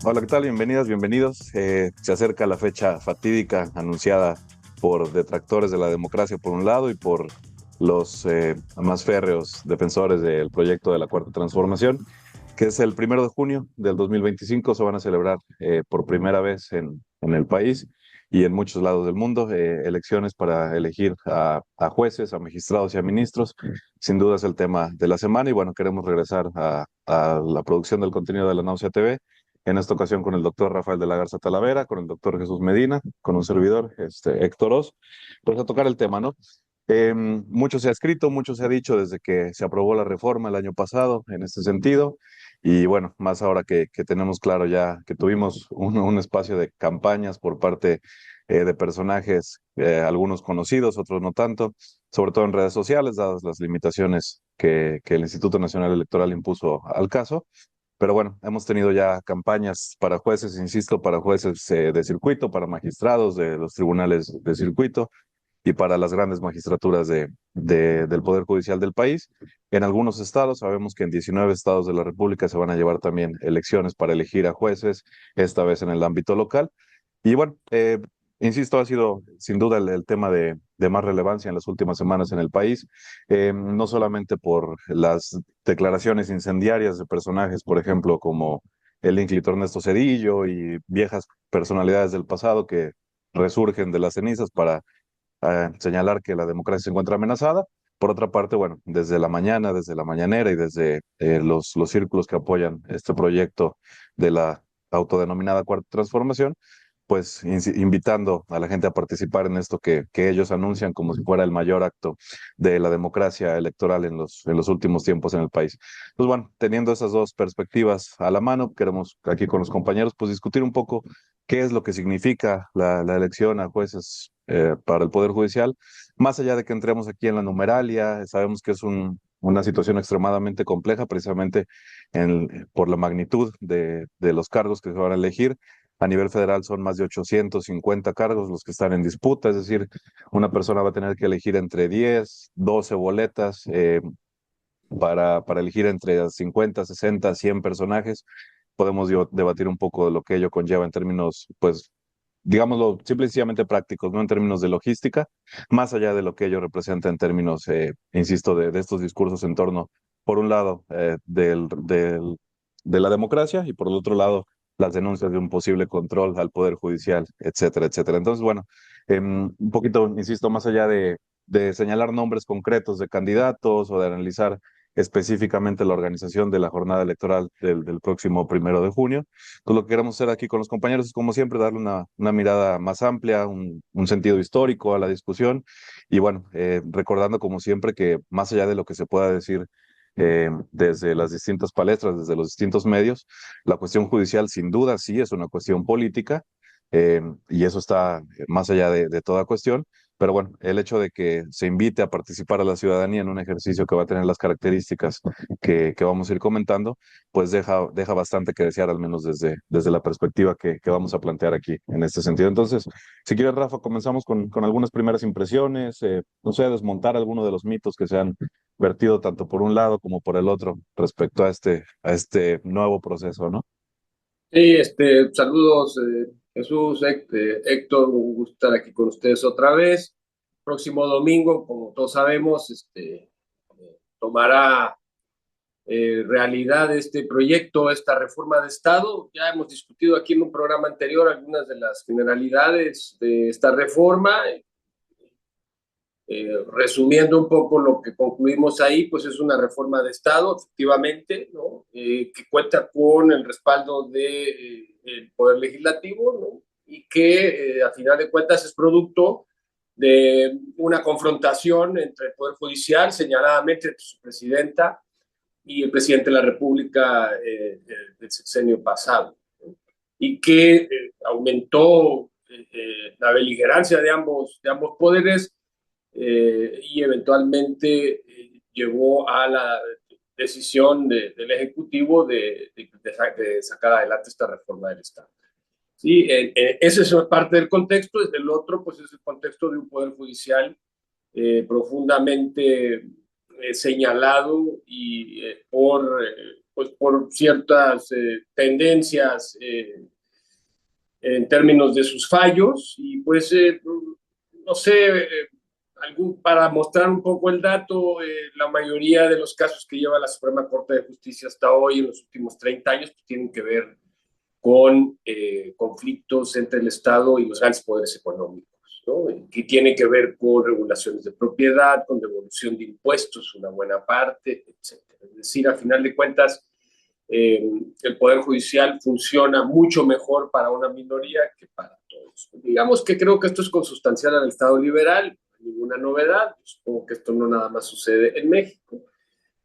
Hola, ¿qué tal? Bienvenidas, bienvenidos. Se acerca la fecha fatídica anunciada por detractores de la democracia por un lado y por los más férreos defensores del proyecto de la Cuarta Transformación, que es el 1 de junio del 2025. Se van a celebrar por primera vez en el país y en muchos lados del mundo elecciones para elegir a jueces, a magistrados y a ministros. Sin duda es el tema de la semana y bueno, queremos regresar a la producción del contenido de la Náusea TV, en esta ocasión con el doctor Rafael de la Garza Talavera, con el doctor Jesús Medina, con un servidor, Héctor Oz, pues a tocar el tema, ¿no? Mucho se ha escrito, mucho se ha dicho desde que se aprobó la reforma el año pasado en este sentido, y bueno, más ahora que tenemos claro ya que tuvimos un espacio de campañas por parte de personajes, algunos conocidos, otros no tanto, sobre todo en redes sociales, dadas las limitaciones que el Instituto Nacional Electoral impuso al caso. Pero bueno, hemos tenido ya campañas para jueces, insisto, para jueces de circuito, para magistrados de los tribunales de circuito y para las grandes magistraturas del Poder Judicial del país. En algunos estados, sabemos que en 19 estados de la República se van a llevar también elecciones para elegir a jueces, esta vez en el ámbito local. Y bueno, insisto, ha sido sin duda el tema de más relevancia en las últimas semanas en el país, no solamente por las declaraciones incendiarias de personajes, por ejemplo, como el ínclito Ernesto Zedillo y viejas personalidades del pasado que resurgen de las cenizas para señalar que la democracia se encuentra amenazada. Por otra parte, bueno, desde la mañana, desde la mañanera y desde los círculos que apoyan este proyecto de la autodenominada Cuarta Transformación, pues invitando a la gente a participar en esto que ellos anuncian como si fuera el mayor acto de la democracia electoral en los últimos tiempos en el país. Pues bueno, teniendo esas dos perspectivas a la mano, queremos aquí con los compañeros pues discutir un poco qué es lo que significa la elección a jueces para el Poder Judicial, más allá de que entremos aquí en la numeralia. Sabemos que es una situación extremadamente compleja, precisamente por la magnitud de los cargos que se van a elegir. A nivel federal son más de 850 cargos los que están en disputa, es decir, una persona va a tener que elegir entre 10, 12 boletas para elegir entre 50, 60, 100 personajes. Podemos debatir un poco de lo que ello conlleva en términos, pues, digámoslo, simple y sencillamente prácticos, no en términos de logística, más allá de lo que ello representa en términos, insisto, de estos discursos en torno, por un lado, de la democracia y por el otro lado, las denuncias de un posible control al Poder Judicial, etcétera, etcétera. Entonces, bueno, un poquito, insisto, más allá de señalar nombres concretos de candidatos o de analizar específicamente la organización de la jornada electoral del próximo 1 de junio. Entonces, lo que queremos hacer aquí con los compañeros es, como siempre, darle una mirada más amplia, un sentido histórico a la discusión y, bueno, recordando, como siempre, que más allá de lo que se pueda decir desde las distintas palestras, desde los distintos medios, la cuestión judicial sin duda sí es una cuestión política, y eso está más allá de toda cuestión. Pero bueno, el hecho de que se invite a participar a la ciudadanía en un ejercicio que va a tener las características que vamos a ir comentando, pues deja bastante que desear, al menos desde la perspectiva que vamos a plantear aquí en este sentido. Entonces, si quieres, Rafa, comenzamos con algunas primeras impresiones, no sé, desmontar alguno de los mitos que se han vertido tanto por un lado como por el otro respecto a este nuevo proceso, ¿no? Sí, saludos, Jesús, Héctor, un gusto estar aquí con ustedes otra vez. Próximo domingo, como todos sabemos, tomará realidad este proyecto, esta reforma de Estado. Ya hemos discutido aquí en un programa anterior algunas de las generalidades de esta reforma. Resumiendo un poco lo que concluimos ahí, pues es una reforma de Estado, efectivamente, ¿no? Que cuenta con el respaldo del Poder Legislativo, ¿no? Y que a final de cuentas es producto de una confrontación entre el Poder Judicial, señaladamente entre su presidenta y el presidente de la República del sexenio pasado, ¿no? Y que aumentó la beligerancia de ambos poderes, y eventualmente llevó a la decisión del Ejecutivo de sacar adelante esta reforma del Estado. Sí, ese es parte del contexto. El otro, pues, es el contexto de un poder judicial profundamente señalado y pues por ciertas tendencias en términos de sus fallos y pues no sé, para mostrar un poco el dato, la mayoría de los casos que lleva la Suprema Corte de Justicia hasta hoy, en los últimos 30 años, pues tienen que ver con conflictos entre el Estado y los grandes poderes económicos, ¿no? Que tiene que ver con regulaciones de propiedad, con devolución de impuestos, una buena parte, etcétera. Es decir, a final de cuentas, el Poder Judicial funciona mucho mejor para una minoría que para todos. Digamos que creo que esto es consustancial al Estado liberal, ninguna novedad, supongo que esto no nada más sucede en México,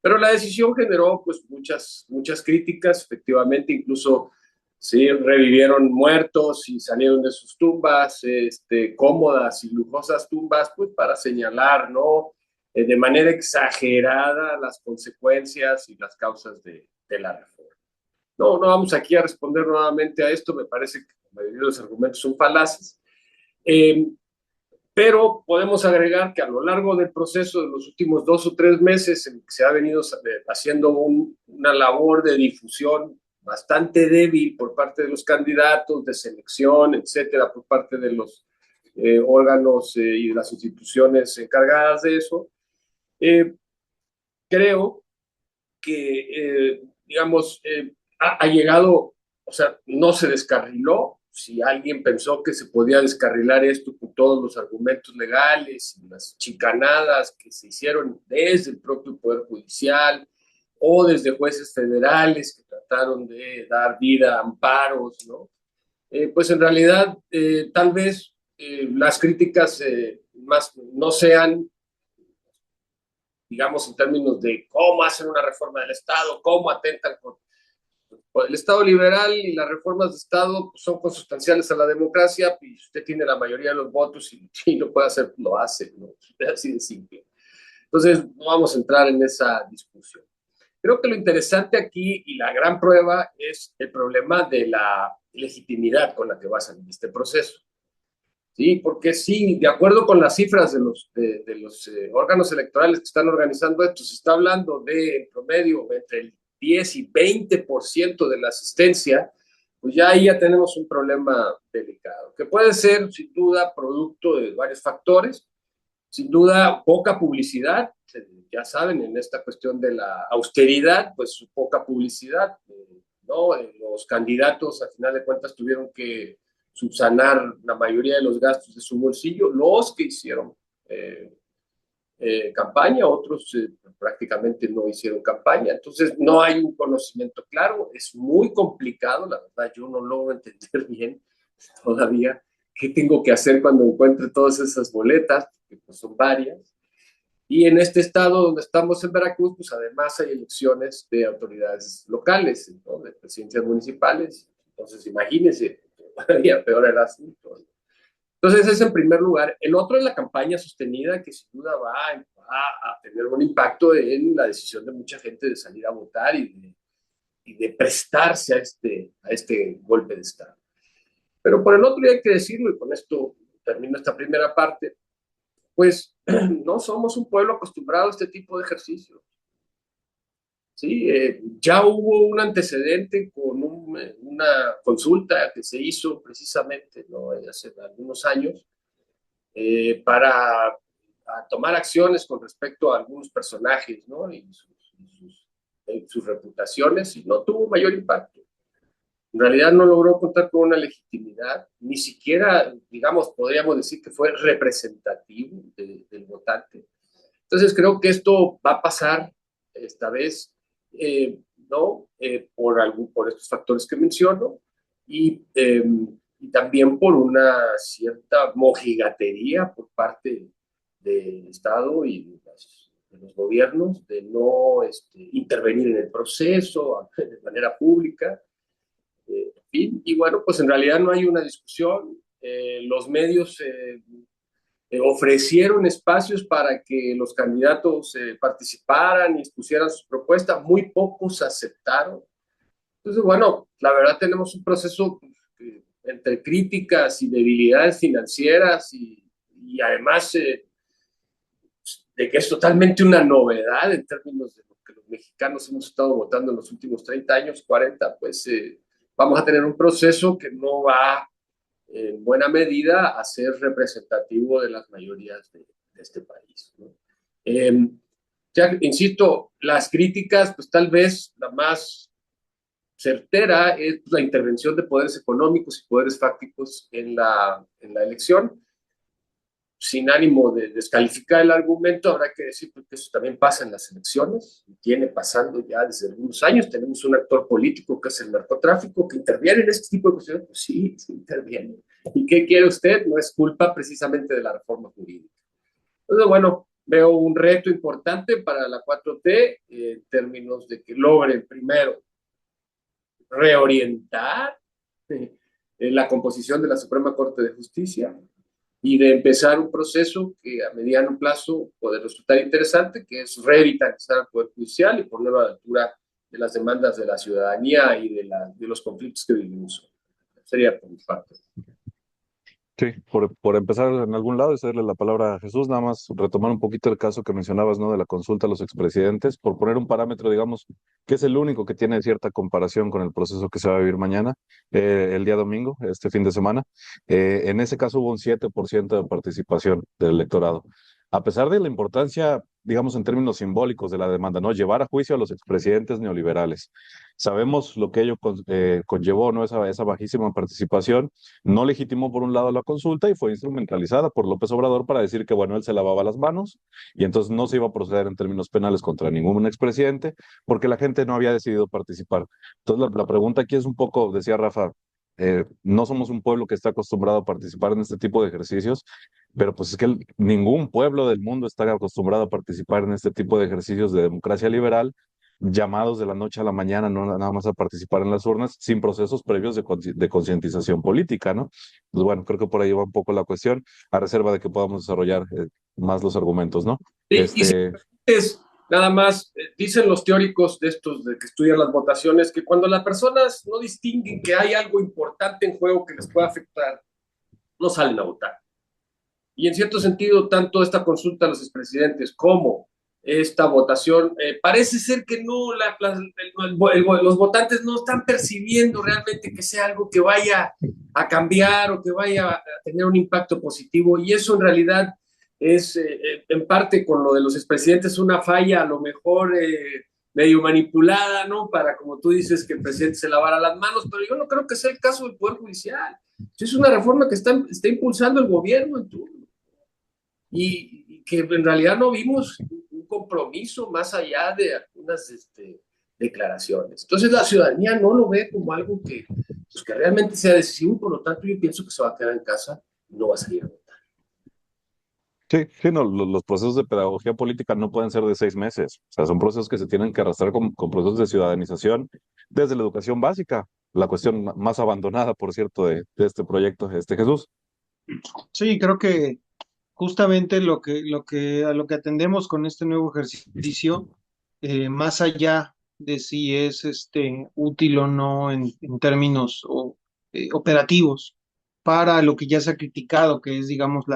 pero la decisión generó pues muchas críticas, efectivamente, incluso sí, revivieron muertos y salieron de sus tumbas, cómodas y lujosas tumbas, pues para señalar, ¿no? De manera exagerada las consecuencias y las causas de la reforma. No vamos aquí a responder nuevamente a esto, me parece que la mayoría de los argumentos son falaces, eh, pero podemos agregar que a lo largo del proceso de los últimos 2 o 3 meses en que se ha venido haciendo una labor de difusión bastante débil por parte de los candidatos, de selección, etcétera, por parte de los órganos y de las instituciones encargadas de eso, creo que, digamos, ha llegado, o sea, no se descarriló. Si alguien pensó que se podía descarrilar esto con todos los argumentos legales y las chicanadas que se hicieron desde el propio Poder Judicial o desde jueces federales que trataron de dar vida a amparos, ¿no? Pues en realidad tal vez las críticas más no sean, digamos, en términos de cómo hacen una reforma del Estado, cómo atentan con el Estado liberal y las reformas de Estado pues, son consustanciales a la democracia y usted tiene la mayoría de los votos y lo puede hacer, lo hace, ¿no? Es así de simple. Entonces, no vamos a entrar en esa discusión. Creo que lo interesante aquí y la gran prueba es el problema de la legitimidad con la que va a salir este proceso. Sí, porque sí, de acuerdo con las cifras de los órganos electorales que están organizando esto, se está hablando de en promedio entre el 10 y 20% de la asistencia, pues ya ahí ya tenemos un problema delicado, que puede ser sin duda producto de varios factores, sin duda poca publicidad, ya saben, en esta cuestión de la austeridad, pues poca publicidad, ¿no? Los candidatos a final de cuentas tuvieron que subsanar la mayoría de los gastos de su bolsillo, los que hicieron campaña, otros prácticamente no hicieron campaña, entonces no hay un conocimiento claro, es muy complicado, la verdad yo no logro entender bien todavía qué tengo que hacer cuando encuentre todas esas boletas, que pues son varias, y en este estado donde estamos en Veracruz, pues además hay elecciones de autoridades locales, ¿no? De presidencias municipales, entonces imagínense, todavía peor el asunto. Entonces, ese es en primer lugar. El otro es la campaña sostenida, que sin duda va a tener un impacto en la decisión de mucha gente de salir a votar y de prestarse a este golpe de Estado. Pero por el otro hay que decirlo, y con esto termino esta primera parte, pues no somos un pueblo acostumbrado a este tipo de ejercicios. Sí, ya hubo un antecedente con una consulta que se hizo precisamente, ¿no? Hace algunos años para tomar acciones con respecto a algunos personajes, ¿no? Y sus reputaciones, y no tuvo mayor impacto. En realidad no logró contar con una legitimidad, ni siquiera, digamos, podríamos decir que fue representativo del votante. Entonces creo que esto va a pasar esta vez, ¿no? Por estos factores que menciono y también por una cierta mojigatería por parte del Estado y de los gobiernos de no intervenir en el proceso de manera pública. Y bueno, pues en realidad no hay una discusión. Los medios ofrecieron espacios para que los candidatos participaran y expusieran sus propuestas, muy pocos aceptaron. Entonces, bueno, la verdad tenemos un proceso entre críticas y debilidades financieras y además de que es totalmente una novedad en términos de lo que los mexicanos hemos estado votando en los últimos 30 años, 40, pues vamos a tener un proceso que no va en buena medida a ser representativo de las mayorías de este país, ¿no? Ya, insisto, las críticas, pues tal vez la más certera es la intervención de poderes económicos y poderes fácticos en la elección. Sin ánimo de descalificar el argumento, habrá que decir que eso también pasa en las elecciones, y viene pasando ya desde algunos años. Tenemos un actor político que es el narcotráfico, que interviene en este tipo de cuestiones. Pues sí, sí interviene. ¿Y qué quiere usted? No es culpa precisamente de la reforma jurídica. Entonces, bueno, veo un reto importante para la 4T en términos de que logren primero reorientar la composición de la Suprema Corte de Justicia y de empezar un proceso que a mediano plazo puede resultar interesante, que es revitalizar el Poder Judicial y ponerlo a la altura de las demandas de la ciudadanía y de los conflictos que vivimos. Sería por mi parte. Sí, por empezar en algún lado y cederle la palabra a Jesús, nada más retomar un poquito el caso que mencionabas, ¿no? De la consulta a los expresidentes, por poner un parámetro, digamos, que es el único que tiene cierta comparación con el proceso que se va a vivir mañana, el día domingo, este fin de semana. En ese caso hubo un 7% de participación del electorado. A pesar de la importancia, digamos, en términos simbólicos de la demanda, ¿no? Llevar a juicio a los expresidentes neoliberales. Sabemos lo que ello conllevó, ¿no? Esa bajísima participación no legitimó por un lado la consulta y fue instrumentalizada por López Obrador para decir que, bueno, él se lavaba las manos y entonces no se iba a proceder en términos penales contra ningún expresidente porque la gente no había decidido participar. Entonces, la pregunta aquí es un poco, decía Rafa, no somos un pueblo que está acostumbrado a participar en este tipo de ejercicios, pero pues es que ningún pueblo del mundo está acostumbrado a participar en este tipo de ejercicios de democracia liberal llamados de la noche a la mañana, no nada más a participar en las urnas, sin procesos previos de concientización política, ¿no? Pues bueno, creo que por ahí va un poco la cuestión, a reserva de que podamos desarrollar más los argumentos, ¿no? Y si es nada más, dicen los teóricos de estos de que estudian las votaciones, que cuando las personas no distinguen que hay algo importante en juego que les pueda afectar, no salen a votar. Y en cierto sentido, tanto esta consulta a los expresidentes como esta votación, parece ser que no, los votantes no están percibiendo realmente que sea algo que vaya a cambiar o que vaya a tener un impacto positivo. Y eso en realidad es, en parte con lo de los expresidentes, una falla a lo mejor medio manipulada, ¿no? Para, como tú dices, que el presidente se lavara las manos, pero yo no creo que sea el caso del Poder Judicial. Es una reforma que está impulsando el gobierno en turno y que en realidad no vimos un compromiso más allá de algunas declaraciones. Entonces la ciudadanía no lo ve como algo pues, que realmente sea decisivo, por lo tanto yo pienso que se va a quedar en casa y no va a salir a votar. Sí, sí, no, los procesos de pedagogía política no pueden ser de 6 meses, o sea, son procesos que se tienen que arrastrar con procesos de ciudadanización desde la educación básica, la cuestión más abandonada, por cierto, de este proyecto, Jesús. Sí, creo que justamente a lo que atendemos con este nuevo ejercicio, más allá de si es útil o no en términos operativos para lo que ya se ha criticado, que es, digamos,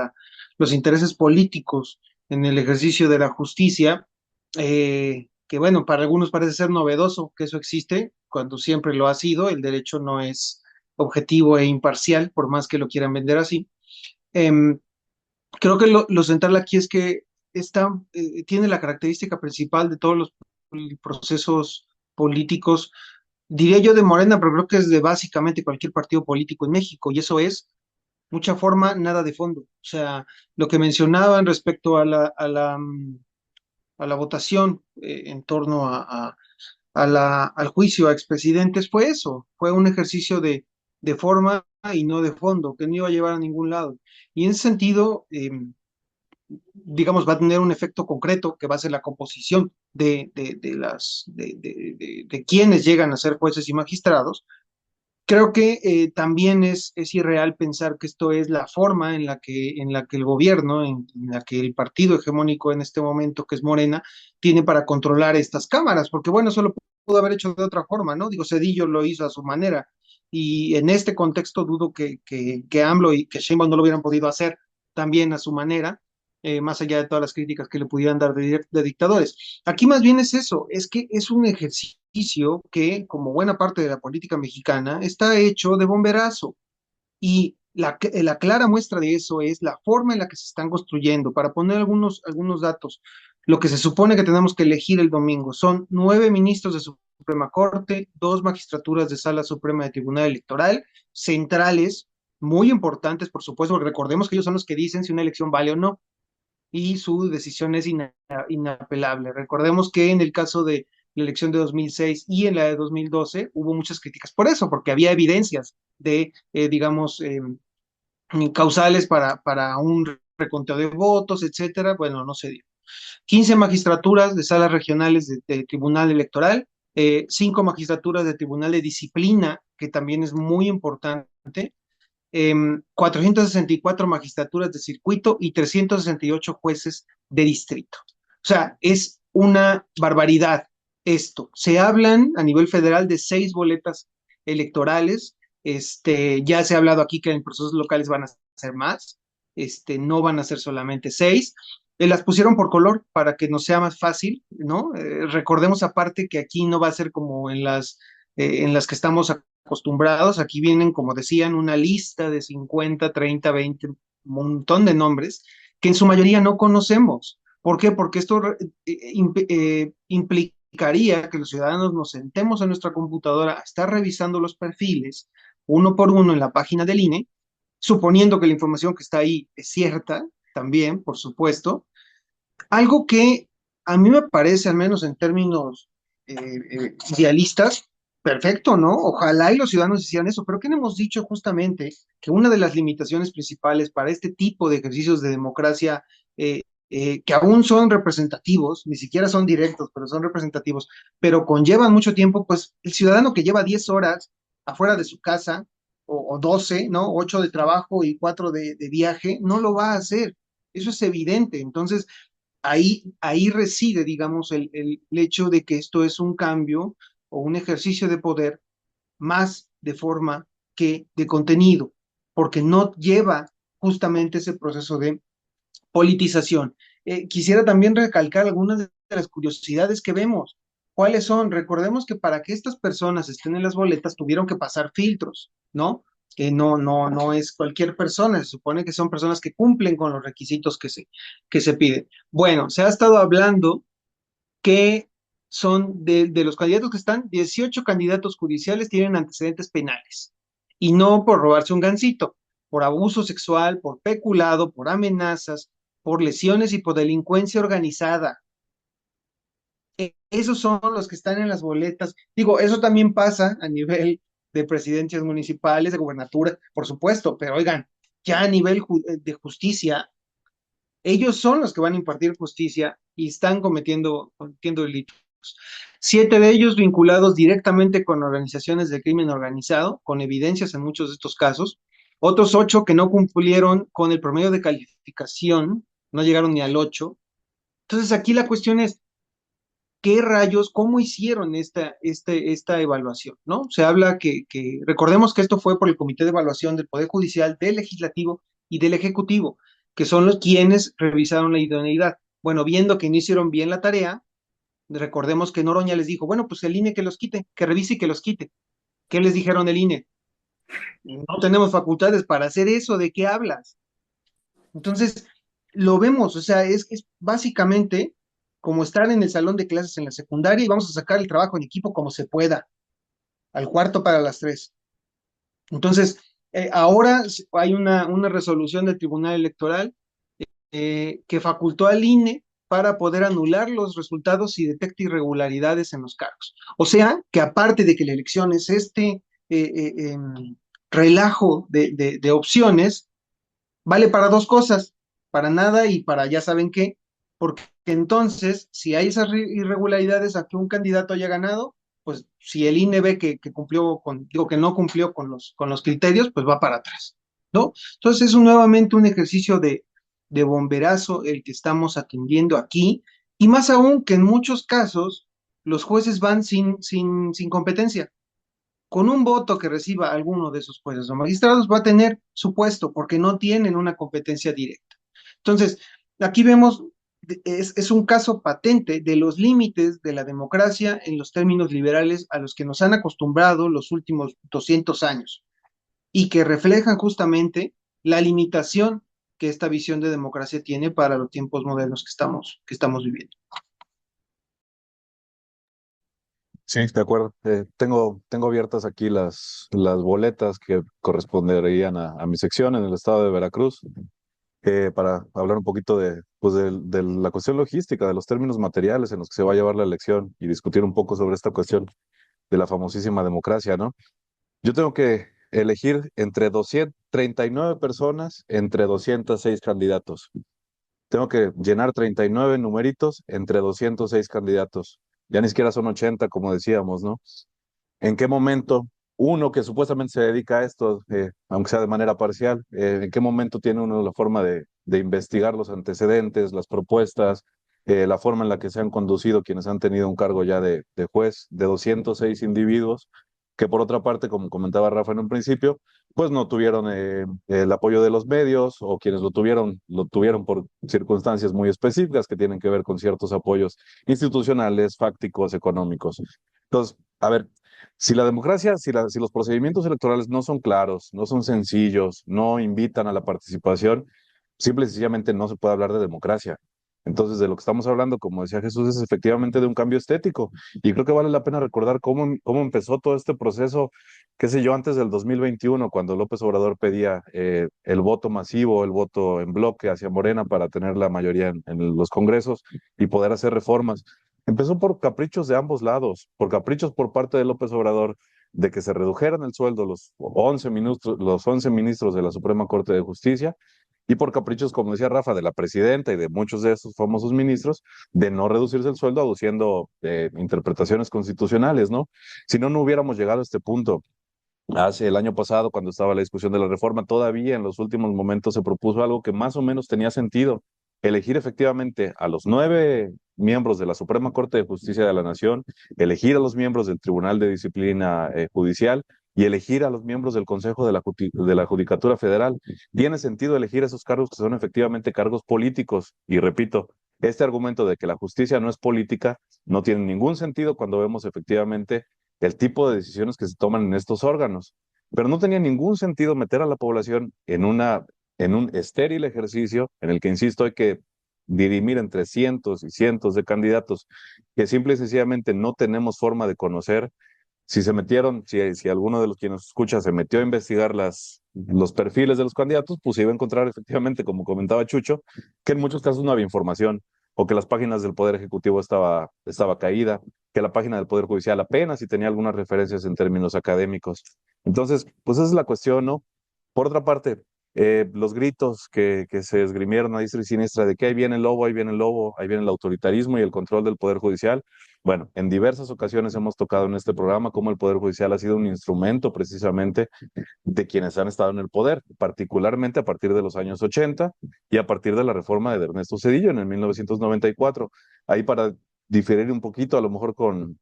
los intereses políticos en el ejercicio de la justicia, que bueno, para algunos parece ser novedoso que eso existe, cuando siempre lo ha sido. El derecho no es objetivo e imparcial, por más que lo quieran vender así. Em, Creo que lo central aquí es que tiene la característica principal de todos los procesos políticos, diría yo de Morena, pero creo que es de básicamente cualquier partido político en México, y eso es mucha forma, nada de fondo. O sea, lo que mencionaban respecto a la votación en torno al juicio a expresidentes fue eso, fue un ejercicio de forma y no de fondo, que no iba a llevar a ningún lado. Y en ese sentido, digamos, va a tener un efecto concreto que va a ser la composición de quienes llegan a ser jueces y magistrados. Creo que también es irreal pensar que esto es la forma en la que el gobierno, en la que el partido hegemónico en este momento, que es Morena, tiene para controlar estas cámaras, porque bueno, eso lo pudo haber hecho de otra forma, ¿no? Digo, Cedillo lo hizo a su manera, y en este contexto dudo que AMLO y que Sheinbaum no lo hubieran podido hacer también a su manera. más allá de todas las críticas que le pudieran dar de dictadores. Aquí más bien es eso, es que es un ejercicio que, como buena parte de la política mexicana, está hecho de bomberazo. Y la clara muestra de eso es la forma en la que se están construyendo. Para poner algunos datos, lo que se supone que tenemos que elegir el domingo son 9 ministros de Suprema Corte, 2 magistraturas de Sala Suprema de Tribunal Electoral, centrales, muy importantes, por supuesto, porque recordemos que ellos son los que dicen si una elección vale o no, y su decisión es inapelable. Recordemos que en el caso de la elección de 2006 y en la de 2012 hubo muchas críticas por eso, porque había evidencias de, digamos, causales para un reconteo de votos, etcétera. Bueno, no se dio. 15 magistraturas de salas regionales de Tribunal Electoral, 5 magistraturas de Tribunal de Disciplina, que también es muy importante, 464 magistraturas de circuito y 368 jueces de distrito. O sea, es una barbaridad esto. Se hablan a nivel federal de 6 boletas electorales. Ya se ha hablado aquí que en procesos locales van a ser más. No van a ser solamente 6. Las pusieron por color para que nos sea más fácil, ¿no? Recordemos aparte que aquí no va a ser como en las que estamos acostumbrados. Aquí vienen, como decían, una lista de 50, 30, 20, un montón de nombres que en su mayoría no conocemos. ¿Por qué? Porque esto implicaría que los ciudadanos nos sentemos en nuestra computadora a estar revisando los perfiles uno por uno en la página del INE, suponiendo que la información que está ahí es cierta, también, por supuesto. Algo que a mí me parece, al menos en términos idealistas, perfecto, ¿no? Ojalá y los ciudadanos hicieran eso, pero ¿qué hemos dicho justamente? Que una de las limitaciones principales para este tipo de ejercicios de democracia, que aún son representativos, ni siquiera son directos, pero son representativos, pero conllevan mucho tiempo, pues el ciudadano que lleva 10 horas afuera de su casa, o 12, ¿no? 8 de trabajo y 4 de viaje, no lo va a hacer. Eso es evidente. Entonces, ahí reside, digamos, el hecho de que esto es un cambio o un ejercicio de poder más de forma que de contenido, porque no lleva justamente ese proceso de politización. Quisiera también recalcar algunas de las curiosidades que vemos. ¿Cuáles son? Recordemos que para que estas personas estén en las boletas tuvieron que pasar filtros, ¿no? No es cualquier persona, se supone que son personas que cumplen con los requisitos que se piden. Bueno, se ha estado hablando que son de los candidatos que están, 18 candidatos judiciales tienen antecedentes penales, y no por robarse un gansito, por abuso sexual, por peculado, por amenazas, por lesiones y por delincuencia organizada. Esos son los que están en las boletas. Digo, eso también pasa a nivel de presidencias municipales, de gubernatura, por supuesto, pero oigan, ya a nivel de justicia, ellos son los que van a impartir justicia y están cometiendo delitos. 7 de ellos vinculados directamente con organizaciones de crimen organizado, con evidencias en muchos de estos casos. Otros 8 que no cumplieron con el promedio de calificación, no llegaron ni al 8. Entonces aquí la cuestión es, ¿qué rayos, cómo hicieron esta evaluación? ¿No? Se habla recordemos que esto fue por el Comité de Evaluación del Poder Judicial, del Legislativo y del Ejecutivo, que son los quienes revisaron la idoneidad. Bueno, viendo que no hicieron bien la tarea, recordemos que Noroña les dijo, bueno, pues el INE que los quite, que revise y que los quite. ¿Qué les dijeron el INE? No tenemos facultades para hacer eso, ¿de qué hablas? Entonces, lo vemos, o sea, es básicamente como estar en el salón de clases en la secundaria y vamos a sacar el trabajo en equipo como se pueda, al cuarto para las 3. Entonces, ahora hay una resolución del Tribunal Electoral que facultó al INE para poder anular los resultados si detecta irregularidades en los cargos. O sea, que aparte de que la elección es relajo de opciones, vale para 2 cosas, para nada y para ya saben qué, porque entonces, si hay esas irregularidades a que un candidato haya ganado, pues si el INE ve que cumplió digo que no cumplió con los criterios, pues va para atrás, ¿no? Entonces es nuevamente un ejercicio de bomberazo el que estamos atendiendo aquí, y más aún que en muchos casos los jueces van sin competencia. Con un voto que reciba alguno de esos jueces o magistrados va a tener su puesto porque no tienen una competencia directa. Entonces, Aquí vemos, es un caso patente de los límites de la democracia en los términos liberales a los que nos han acostumbrado los últimos 200 años y que reflejan justamente la limitación que esta visión de democracia tiene para los tiempos modernos que estamos viviendo. Sí, de acuerdo. Tengo abiertas aquí las boletas que corresponderían a mi sección en el estado de Veracruz, para hablar un poquito pues de la cuestión logística, de los términos materiales en los que se va a llevar la elección y discutir un poco sobre esta cuestión de la famosísima democracia, ¿no? Yo tengo que elegir entre 239 personas, entre 206 candidatos. Tengo que llenar 39 numeritos entre 206 candidatos. Ya ni siquiera son 80, como decíamos, ¿no? ¿En qué momento uno que supuestamente se dedica a esto, aunque sea de manera parcial, en qué momento tiene uno la forma de investigar los antecedentes, las propuestas, la forma en la que se han conducido quienes han tenido un cargo ya de juez, de 206 individuos, que por otra parte, como comentaba Rafa en un principio, pues no tuvieron el apoyo de los medios, o quienes lo tuvieron por circunstancias muy específicas que tienen que ver con ciertos apoyos institucionales, fácticos, económicos? Entonces, a ver, si la democracia, si los procedimientos electorales no son claros, no son sencillos, no invitan a la participación, simple y sencillamente no se puede hablar de democracia. Entonces, de lo que estamos hablando, como decía Jesús, es efectivamente de un cambio estético. Y creo que vale la pena recordar cómo empezó todo este proceso, qué sé yo, antes del 2021, cuando López Obrador pedía el voto masivo, el voto en bloque hacia Morena para tener la mayoría en los congresos y poder hacer reformas. Empezó por caprichos de ambos lados, por caprichos por parte de López Obrador de que se redujeran el sueldo los 11 ministros de la Suprema Corte de Justicia, y por caprichos, como decía Rafa, de la presidenta y de muchos de esos famosos ministros, de no reducirse el sueldo aduciendo interpretaciones constitucionales, ¿no? Si no, no hubiéramos llegado a este punto. Hace el año pasado, cuando estaba la discusión de la reforma, todavía en los últimos momentos se propuso algo que más o menos tenía sentido: elegir efectivamente a los 9 miembros de la Suprema Corte de Justicia de la Nación, elegir a los miembros del Tribunal de Disciplina Judicial y elegir a los miembros del Consejo de la Judicatura Federal. Tiene sentido elegir esos cargos que son efectivamente cargos políticos. Y repito, este argumento de que la justicia no es política no tiene ningún sentido cuando vemos efectivamente el tipo de decisiones que se toman en estos órganos. Pero no tenía ningún sentido meter a la población en un estéril ejercicio en el que, insisto, hay que dirimir entre cientos y cientos de candidatos que simple y sencillamente no tenemos forma de conocer. Si se metieron, si alguno de los que nos escucha se metió a investigar los perfiles de los candidatos, pues iba a encontrar efectivamente, como comentaba Chucho, que en muchos casos no había información, o que las páginas del Poder Ejecutivo estaba caída, que la página del Poder Judicial apenas si tenía algunas referencias en términos académicos. Entonces, pues esa es la cuestión, ¿no? Por otra parte, los gritos que se esgrimieron a diestra y siniestra de que ahí viene el lobo, ahí viene el lobo, ahí viene el autoritarismo y el control del Poder Judicial. Bueno, en diversas ocasiones hemos tocado en este programa cómo el Poder Judicial ha sido un instrumento precisamente de quienes han estado en el poder, particularmente a partir de los años 80 y a partir de la reforma de Ernesto Zedillo en el 1994. Ahí, para diferir un poquito a lo mejor con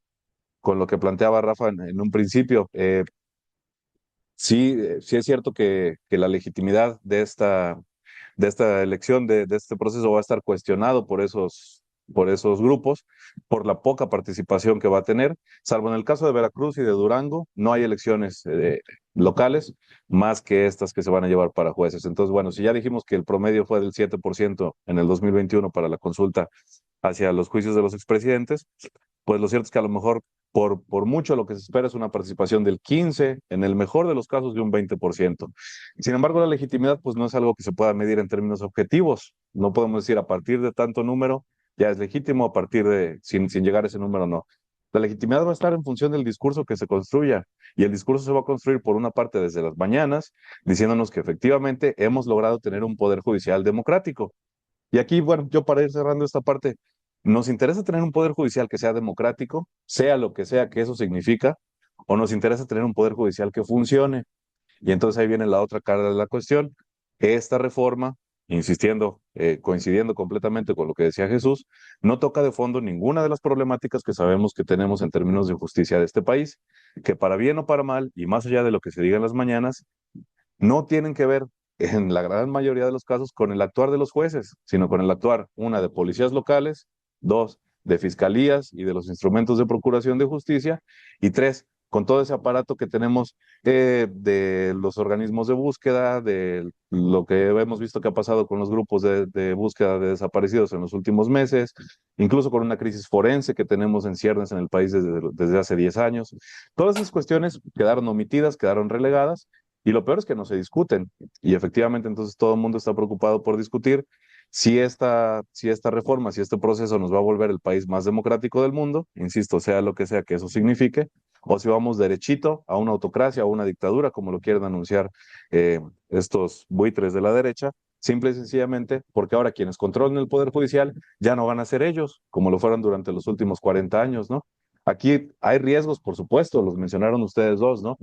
lo que planteaba Rafa en un principio, sí es cierto que la legitimidad de esta elección, de este proceso, va a estar cuestionado por esos grupos, por la poca participación que va a tener. Salvo en el caso de Veracruz y de Durango, no hay elecciones locales más que estas que se van a llevar para jueces. Entonces, bueno, si ya dijimos que el promedio fue del 7% en el 2021 para la consulta hacia los juicios de los expresidentes, pues lo cierto es que a lo mejor por mucho lo que se espera es una participación del 15%, en el mejor de los casos de un 20%. Sin embargo, la legitimidad pues no es algo que se pueda medir en términos objetivos. No podemos decir a partir de tanto número ya es legítimo, a partir de sin llegar a ese número no. La legitimidad va a estar en función del discurso que se construya, y el discurso se va a construir por una parte desde las mañanas, diciéndonos que efectivamente hemos logrado tener un poder judicial democrático. Y aquí, bueno, yo para ir cerrando esta parte, nos interesa tener un poder judicial que sea democrático, sea lo que sea que eso significa, o nos interesa tener un poder judicial que funcione. Y entonces ahí viene la otra cara de la cuestión. Esta reforma, insistiendo, coincidiendo completamente con lo que decía Jesús, no toca de fondo ninguna de las problemáticas que sabemos que tenemos en términos de justicia de este país, que para bien o para mal, y más allá de lo que se diga en las mañanas, no tienen que ver en la gran mayoría de los casos con el actuar de los jueces, sino con el actuar, una, de policías locales, dos, de fiscalías y de los instrumentos de procuración de justicia, y tres, con todo ese aparato que tenemos de los organismos de búsqueda, de lo que hemos visto que ha pasado con los grupos de búsqueda de desaparecidos en los últimos meses, incluso con una crisis forense que tenemos en ciernes en el país desde hace 10 años. Todas esas cuestiones quedaron omitidas, quedaron relegadas, y lo peor es que no se discuten. Y efectivamente, entonces todo el mundo está preocupado por discutir si esta reforma, si este proceso nos va a volver el país más democrático del mundo, insisto, sea lo que sea que eso signifique, o si vamos derechito a una autocracia o una dictadura, como lo quieren anunciar estos buitres de la derecha, simple y sencillamente porque ahora quienes controlan el Poder Judicial ya no van a ser ellos, como lo fueron durante los últimos 40 años, ¿no? Aquí hay riesgos, por supuesto, los mencionaron ustedes dos, ¿no?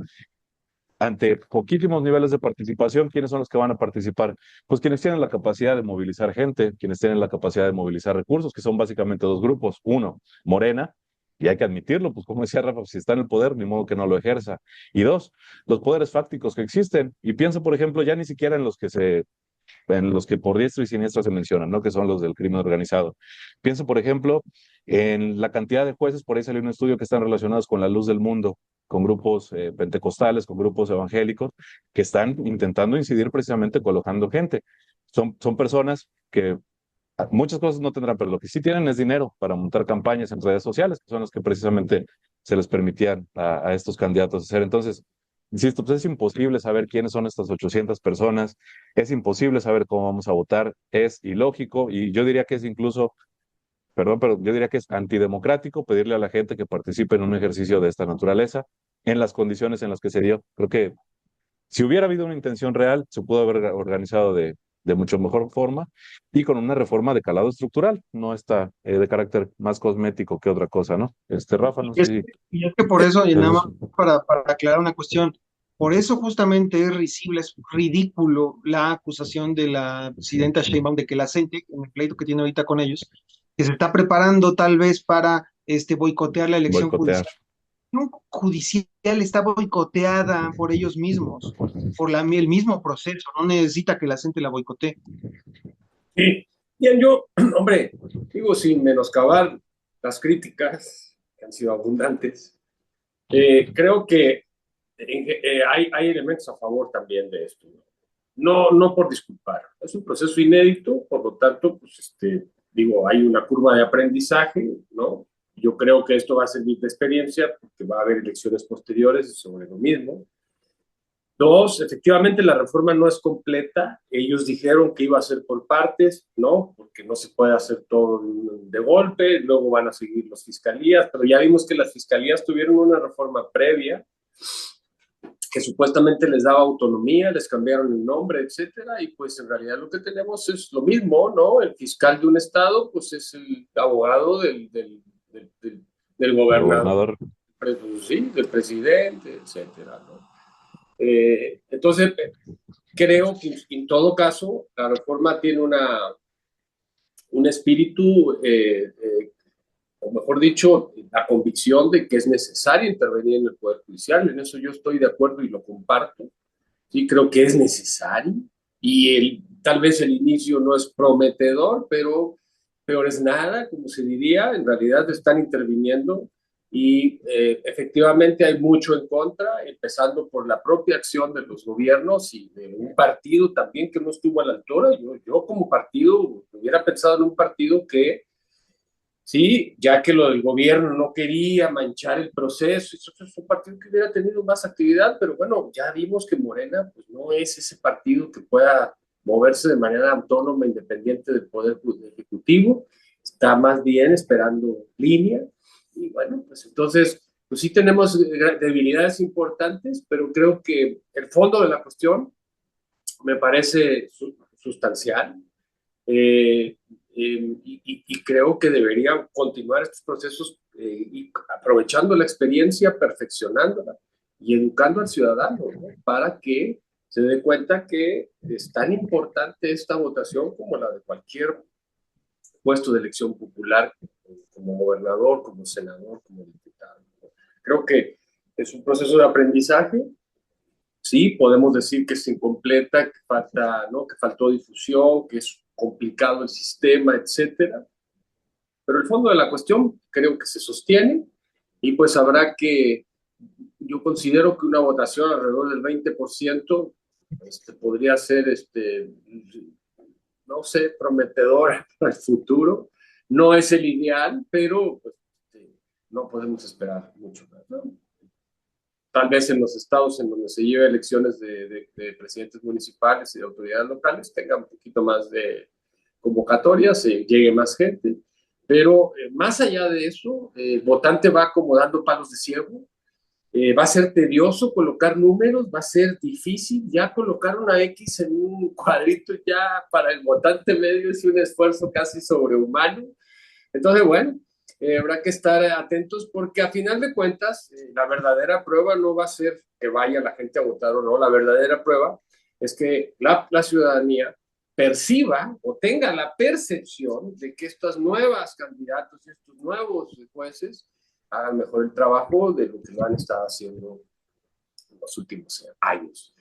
Ante poquísimos niveles de participación, ¿quiénes son los que van a participar? Pues quienes tienen la capacidad de movilizar gente, quienes tienen la capacidad de movilizar recursos, que son básicamente dos grupos. Uno, Morena, y hay que admitirlo, pues como decía Rafa, pues, si está en el poder, ni modo que no lo ejerza. Y dos, los poderes fácticos que existen. Y pienso, por ejemplo, ya ni siquiera en los que por diestra y siniestra se mencionan, ¿no? Que son los del crimen organizado. Pienso, por ejemplo, en la cantidad de jueces, por ahí salió un estudio que están relacionados con la luz del mundo, con grupos pentecostales, con grupos evangélicos, que están intentando incidir precisamente colocando gente. Son personas que muchas cosas no tendrán, pero lo que sí tienen es dinero para montar campañas en redes sociales, que son las que precisamente se les permitían a estos candidatos hacer. Entonces, insisto, pues es imposible saber quiénes son estas 800 personas, es imposible saber cómo vamos a votar, es ilógico y yo diría que es incluso, perdón, pero yo diría que es antidemocrático pedirle a la gente que participe en un ejercicio de esta naturaleza en las condiciones en las que se dio. Creo que si hubiera habido una intención real, se pudo haber organizado de mucho mejor forma y con una reforma de calado estructural, no está de carácter más cosmético que otra cosa, ¿no? Rafa, Y no sé es, si y es que por eso, y nada eso más es... para aclarar una cuestión, por eso justamente es risible, es ridículo la acusación de la presidenta Sheinbaum de que la CENTE, en el pleito que tiene ahorita con ellos, que se está preparando tal vez para boicotear la elección boicotear. judicial. No, judicial está boicoteada por ellos mismos, por el mismo proceso, no necesita que la CENTE la boicotee. Sí, bien, yo, hombre, digo sin menoscabar las críticas, que han sido abundantes, creo que hay elementos a favor también de esto. No por disculpar, es un proceso inédito, por lo tanto, pues digo, hay una curva de aprendizaje, ¿no? Yo creo que esto va a servir de experiencia porque va a haber elecciones posteriores sobre lo mismo. Dos, efectivamente la reforma no es completa. Ellos dijeron que iba a ser por partes, ¿no? Porque no se puede hacer todo de golpe. Luego van a seguir las fiscalías, pero ya vimos que las fiscalías tuvieron una reforma previa que supuestamente les daba autonomía, les cambiaron el nombre, etcétera, y pues en realidad lo que tenemos es lo mismo, ¿no? El fiscal de un estado, pues es el abogado del El gobernador, gobernador. pues, sí, del presidente, etcétera, ¿no? Entonces, creo que en todo caso la reforma tiene un espíritu, o mejor dicho, la convicción de que es necesario intervenir en el Poder Judicial. En eso yo estoy de acuerdo y lo comparto. Sí, creo que es necesario y tal vez el inicio no es prometedor, pero peor es nada, como se diría, en realidad están interviniendo y efectivamente hay mucho en contra, empezando por la propia acción de los gobiernos y de un partido también que no estuvo a la altura. Yo como partido hubiera pensado en un partido que sí, ya que lo del gobierno no quería manchar el proceso, eso es un partido que hubiera tenido más actividad, pero bueno, ya vimos que Morena pues no es ese partido que pueda moverse de manera autónoma, independiente del poder ejecutivo, está más bien esperando línea, y bueno, pues entonces, pues sí tenemos debilidades importantes, pero creo que el fondo de la cuestión me parece sustancial. Eh, y creo que deberían continuar estos procesos y aprovechando la experiencia, perfeccionándola y educando al ciudadano, ¿no? Para que se dé cuenta que es tan importante esta votación como la de cualquier puesto de elección popular, como gobernador, como senador, como diputado, ¿no? Creo que es un proceso de aprendizaje, sí, podemos decir que es incompleta, que falta, ¿no? Que faltó difusión, que es complicado el sistema, etcétera. Pero el fondo de la cuestión creo que se sostiene y pues habrá que, yo considero que una votación alrededor del 20% podría ser, no sé, prometedora para el futuro. No es el ideal, pero pues, no podemos esperar mucho más, ¿no? Tal vez en los estados en donde se lleve elecciones de presidentes municipales y de autoridades locales tenga un poquito más de convocatorias, llegue más gente, pero más allá de eso, el votante va como dando palos de ciego, va a ser tedioso colocar números, va a ser difícil, ya colocar una X en un cuadrito ya para el votante medio es un esfuerzo casi sobrehumano. Entonces, bueno, habrá que estar atentos porque a final de cuentas, la verdadera prueba no va a ser que vaya la gente a votar o no, la verdadera prueba es que la ciudadanía perciba o tenga la percepción de que estas nuevas candidatos y estos nuevos jueces hagan mejor el trabajo de lo que lo han estado haciendo en los últimos años,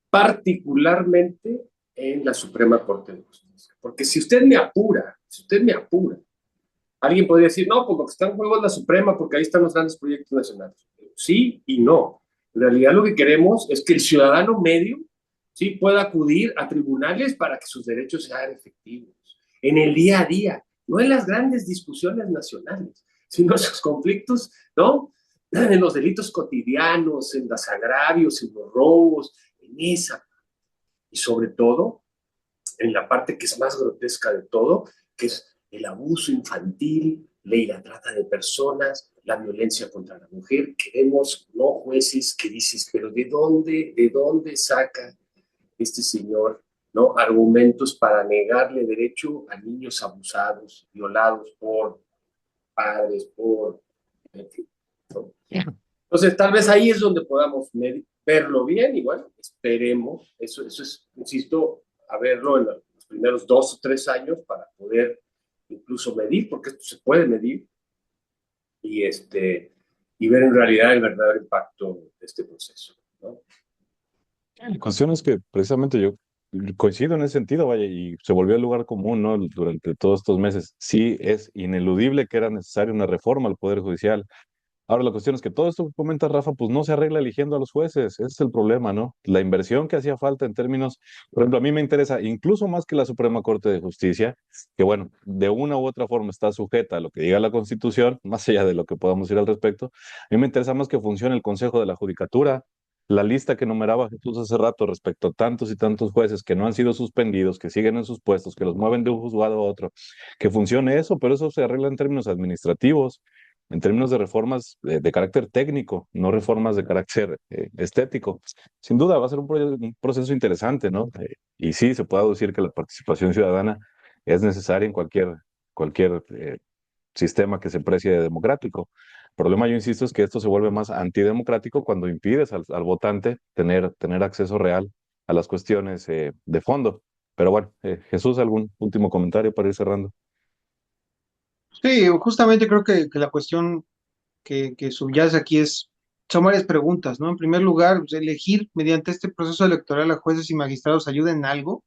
particularmente en la Suprema Corte de Justicia. Porque si usted me apura, alguien podría decir, no, pues lo que está en juego es la Suprema porque ahí están los grandes proyectos nacionales. Sí y no. En realidad lo que queremos es que el ciudadano medio sí pueda acudir a tribunales para que sus derechos sean efectivos. En el día a día, no en las grandes discusiones nacionales, sino en esos conflictos, ¿no? En los delitos cotidianos, en los agravios, en los robos, en esa. Y sobre todo, en la parte que es más grotesca de todo, que es el abuso infantil, la trata de personas, la violencia contra la mujer. Queremos no jueces que dices, pero de dónde saca este señor, ¿no? Argumentos para negarle derecho a niños abusados, violados por padres, por... En fin, ¿no? Entonces, tal vez ahí es donde podamos verlo bien y bueno, esperemos, eso es, insisto, a verlo en los primeros 2 o 3 años para poder incluso medir, porque esto se puede medir y, y ver en realidad el verdadero impacto de este proceso, ¿no? La cuestión es que precisamente yo coincido en ese sentido, vaya, y se volvió el lugar común, ¿no? Durante todos estos meses. Sí, es ineludible que era necesaria una reforma al Poder Judicial. Ahora, la cuestión es que todo esto que comenta Rafa, pues no se arregla eligiendo a los jueces. Ese es el problema, ¿no? La inversión que hacía falta en términos, por ejemplo, a mí me interesa incluso más que la Suprema Corte de Justicia, que bueno, de una u otra forma está sujeta a lo que diga la Constitución, más allá de lo que podamos decir al respecto. A mí me interesa más que funcione el Consejo de la Judicatura. La lista que enumeraba Jesús hace rato respecto a tantos y tantos jueces que no han sido suspendidos, que siguen en sus puestos, que los mueven de un juzgado a otro, que funcione eso, pero eso se arregla en términos administrativos, en términos de reformas de carácter técnico, no reformas de carácter estético. Sin duda va a ser un proceso interesante, ¿no? Y sí, se puede decir que la participación ciudadana es necesaria en cualquier sistema que se precie de democrático. El problema, yo insisto, es que esto se vuelve más antidemocrático cuando impides al votante tener acceso real a las cuestiones de fondo. Pero bueno, Jesús, ¿algún último comentario para ir cerrando? Sí, justamente creo que la cuestión que subyace aquí son varias preguntas, ¿no? En primer lugar, pues, elegir mediante este proceso electoral a jueces y magistrados ayuda en algo.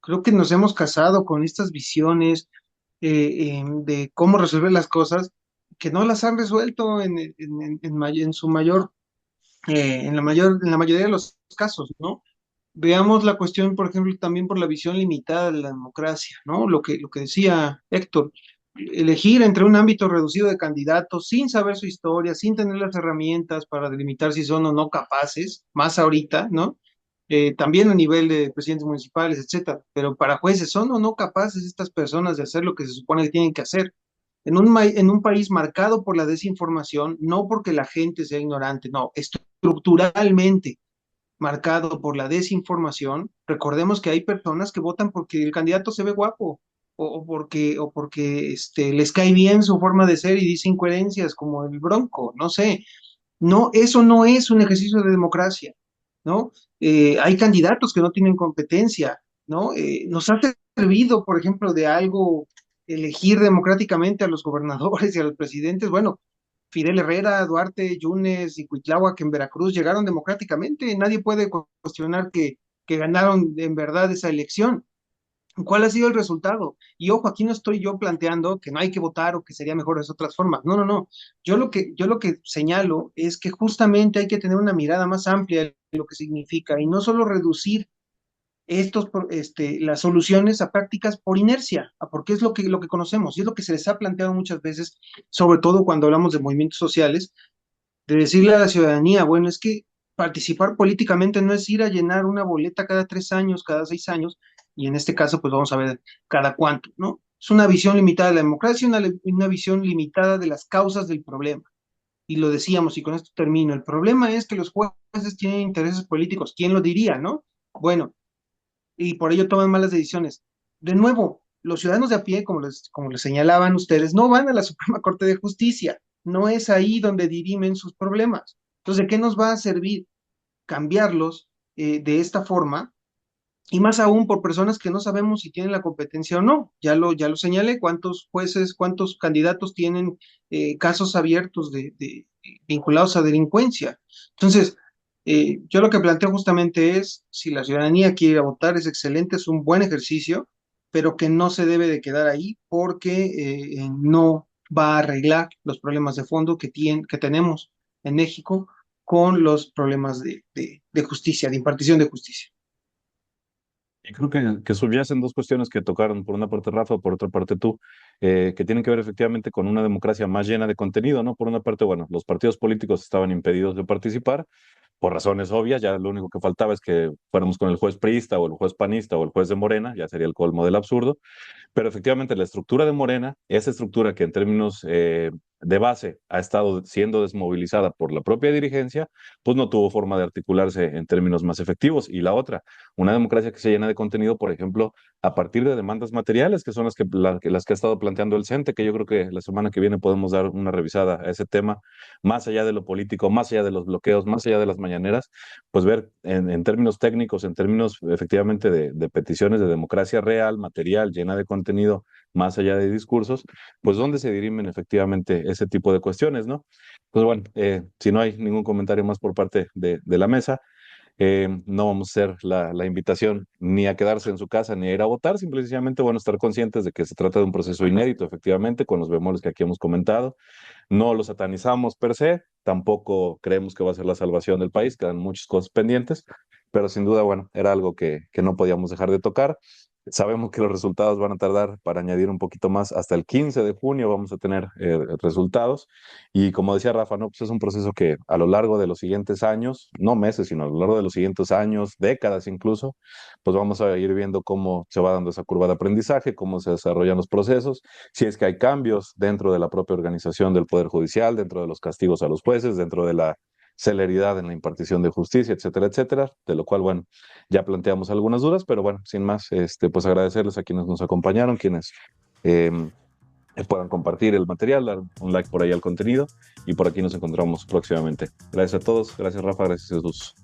Creo que nos hemos casado con estas visiones de cómo resolver las cosas que no las han resuelto en su mayor, en la mayoría de los casos, ¿no? Veamos la cuestión, por ejemplo, también por la visión limitada de la democracia, ¿no? Lo que decía Héctor, elegir entre un ámbito reducido de candidatos sin saber su historia, sin tener las herramientas para delimitar si son o no capaces, más ahorita, ¿no? También a nivel de presidentes municipales, etcétera, pero para jueces, ¿son o no capaces estas personas de hacer lo que se supone que tienen que hacer? En un país marcado por la desinformación, no porque la gente sea ignorante, no, estructuralmente marcado por la desinformación, recordemos que hay personas que votan porque el candidato se ve guapo o porque les cae bien su forma de ser y dice incoherencias como el Bronco, no sé. No, eso no es un ejercicio de democracia, ¿no? Hay candidatos que no tienen competencia, ¿no? Nos ha servido, por ejemplo, de algo elegir democráticamente a los gobernadores y a los presidentes. Bueno, Fidel Herrera, Duarte, Yunes y Cuitláhuac en Veracruz llegaron democráticamente. Nadie puede cuestionar que ganaron en verdad esa elección. ¿Cuál ha sido el resultado? Y ojo, aquí no estoy yo planteando que no hay que votar o que sería mejor de otras formas. No, no, no. Yo lo que señalo es que justamente hay que tener una mirada más amplia de lo que significa y no solo reducir las soluciones a prácticas por inercia, porque es lo que conocemos y es lo que se les ha planteado muchas veces, sobre todo cuando hablamos de movimientos sociales, de decirle a la ciudadanía, bueno, es que participar políticamente no es ir a llenar una boleta cada 3 años, cada 6 años, y en este caso, pues vamos a ver cada cuánto, ¿no? Es una visión limitada de la democracia, una visión limitada de las causas del problema. Y lo decíamos, y con esto termino, el problema es que los jueces tienen intereses políticos. ¿Quién lo diría, no? Bueno, y por ello toman malas decisiones. De nuevo, los ciudadanos de a pie, como les señalaban ustedes, no van a la Suprema Corte de Justicia, no es ahí donde dirimen sus problemas. Entonces, ¿de qué nos va a servir cambiarlos de esta forma? Y más aún por personas que no sabemos si tienen la competencia o no. Ya lo señalé, cuántos jueces, cuántos candidatos tienen casos abiertos vinculados a delincuencia. Entonces, yo lo que planteo justamente es, si la ciudadanía quiere ir a votar, es excelente, es un buen ejercicio, pero que no se debe de quedar ahí porque no va a arreglar los problemas de fondo que tenemos en México con los problemas de justicia, de impartición de justicia. Y creo que subyacen dos cuestiones que tocaron, por una parte Rafa, por otra parte tú, que tienen que ver efectivamente con una democracia más llena de contenido, ¿no? Por una parte, bueno, los partidos políticos estaban impedidos de participar, por razones obvias, ya lo único que faltaba es que fuéramos con el juez priista o el juez panista o el juez de Morena, ya sería el colmo del absurdo, pero efectivamente la estructura de Morena, esa estructura que en términos de base ha estado siendo desmovilizada por la propia dirigencia, pues no tuvo forma de articularse en términos más efectivos. Y la otra, una democracia que se llena de contenido, por ejemplo, a partir de demandas materiales, que son las que ha estado planteando el CENTE, que yo creo que la semana que viene podemos dar una revisada a ese tema, más allá de lo político, más allá de los bloqueos, más allá de las mañaneras, pues ver en términos técnicos, en términos efectivamente de peticiones de democracia real, material, llena de contenido, más allá de discursos, pues dónde se dirimen efectivamente ese tipo de cuestiones, ¿no? Pues bueno, si no hay ningún comentario más por parte de la mesa, no vamos a hacer la invitación ni a quedarse en su casa ni a ir a votar, simplemente, bueno, estar conscientes de que se trata de un proceso inédito, efectivamente, con los bemoles que aquí hemos comentado. No lo satanizamos per se, tampoco creemos que va a ser la salvación del país, quedan muchas cosas pendientes, pero sin duda, bueno, era algo que no podíamos dejar de tocar. Sabemos que los resultados van a tardar, para añadir un poquito más, hasta el 15 de junio vamos a tener resultados. Y como decía Rafa, ¿no? Pues es un proceso que a lo largo de los siguientes años, no meses, sino a lo largo de los siguientes años, décadas incluso, pues vamos a ir viendo cómo se va dando esa curva de aprendizaje, cómo se desarrollan los procesos, si es que hay cambios dentro de la propia organización del Poder Judicial, dentro de los castigos a los jueces, dentro de la celeridad en la impartición de justicia, etcétera, etcétera, de lo cual, bueno, ya planteamos algunas dudas, pero bueno, sin más, pues agradecerles a quienes nos acompañaron, quienes eh, puedan compartir el material, dar un like por ahí al contenido y por aquí nos encontramos próximamente. Gracias a todos, gracias Rafa, gracias Jesús.